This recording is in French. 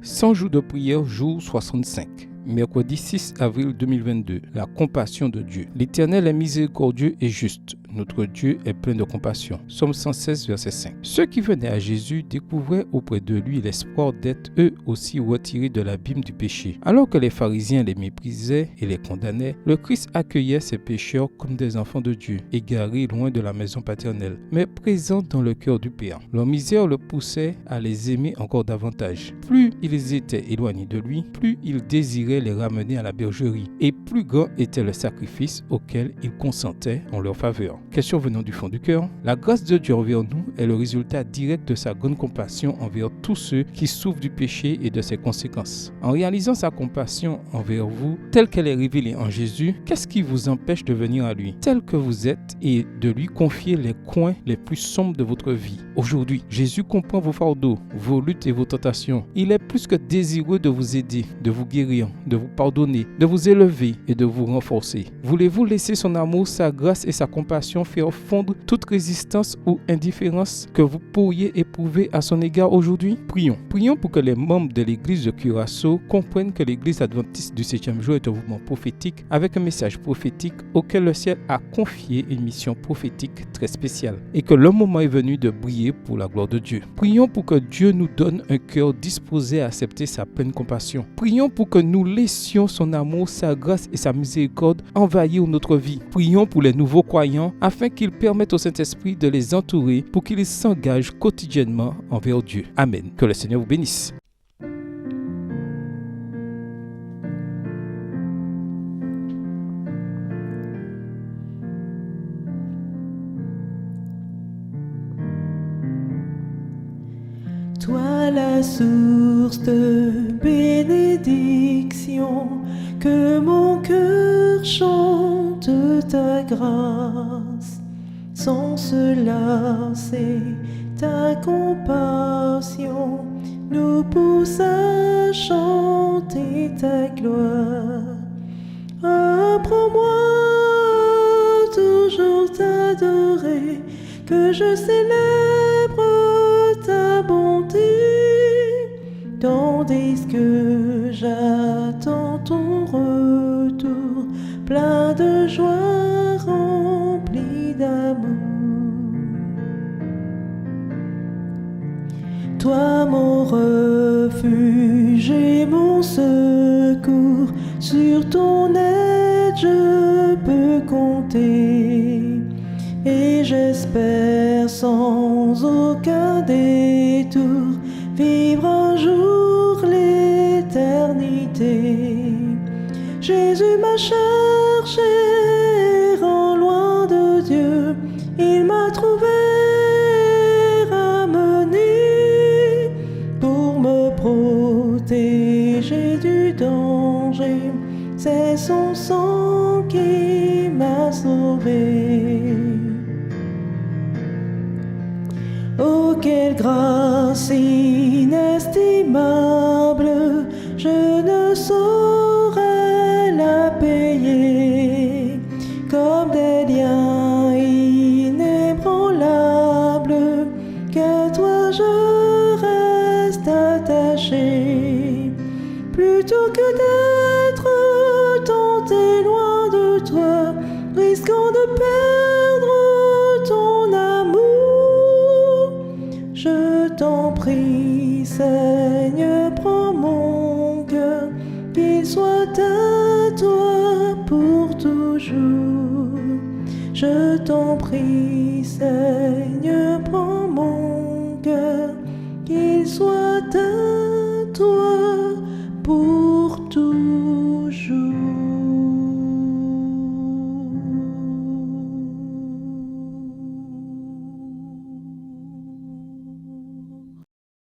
100 jours de prière, jour 65. Mercredi 6 avril 2022. La compassion de Dieu. L'Éternel est miséricordieux et juste. Notre Dieu est plein de compassion. Psaume 116, verset 5. Ceux qui venaient à Jésus découvraient auprès de lui l'espoir d'être eux aussi retirés de l'abîme du péché. Alors que les pharisiens les méprisaient et les condamnaient, le Christ accueillait ces pécheurs comme des enfants de Dieu, égarés loin de la maison paternelle, mais présents dans le cœur du Père. Leur misère le poussait à les aimer encore davantage. Plus ils étaient éloignés de lui, plus il désirait les ramener à la bergerie, et plus grand était le sacrifice auquel il consentait en leur faveur. Question venant du fond du cœur. La grâce de Dieu envers nous est le résultat direct de sa grande compassion envers tous ceux qui souffrent du péché et de ses conséquences. En réalisant sa compassion envers vous, telle qu'elle est révélée en Jésus, qu'est-ce qui vous empêche de venir à lui, tel que vous êtes, et de lui confier les coins les plus sombres de votre vie? Aujourd'hui, Jésus comprend vos fardeaux, vos luttes et vos tentations. Il est plus que désireux de vous aider, de vous guérir, de vous pardonner, de vous élever et de vous renforcer. Voulez-vous laisser son amour, sa grâce et sa compassion faire fondre toute résistance ou indifférence que vous pourriez éprouver à son égard aujourd'hui? Prions. Prions pour que les membres de l'église de Curaçao comprennent que l'église adventiste du 7e jour est un mouvement prophétique avec un message prophétique auquel le ciel a confié une mission prophétique très spéciale et que le moment est venu de briller pour la gloire de Dieu. Prions pour que Dieu nous donne un cœur disposé à accepter sa pleine compassion. Prions pour que nous laissions son amour, sa grâce et sa miséricorde envahir notre vie. Prions pour les nouveaux croyants afin qu'ils permettent au Saint-Esprit de les entourer pour qu'ils s'engagent quotidiennement envers Dieu. Amen. Que le Seigneur vous bénisse. Toi la source de bénédiction, que mon cœur chante ta grâce. Sans se lasser, ta compassion nous pousse à chanter ta gloire. Apprends-moi toujours t'adorer, que je célèbre ta bonté, tandis que j'attends ton retour, plein de joie, rempli d'amour. Toi mon refuge et mon secours, sur ton aide je peux compter, et j'espère sans aucun détour vivre un jour l'éternité. Jésus m'a cherché errant loin de Dieu, il m'a trouvé ramené pour me protéger du danger. C'est son sang qui m'a sauvé. Oh, quelle grâce inestimable, je ne saurais la payer, comme des liens inébranlables, qu'à toi je reste attaché. Plutôt que d'être tenté loin de toi, risquant de perdre ton amour, je t'en prie, Seigneur, prends mon cœur, qu'il soit à toi pour toujours. Je t'en prie, Seigneur, prends mon cœur, qu'il soit à toi pour toujours.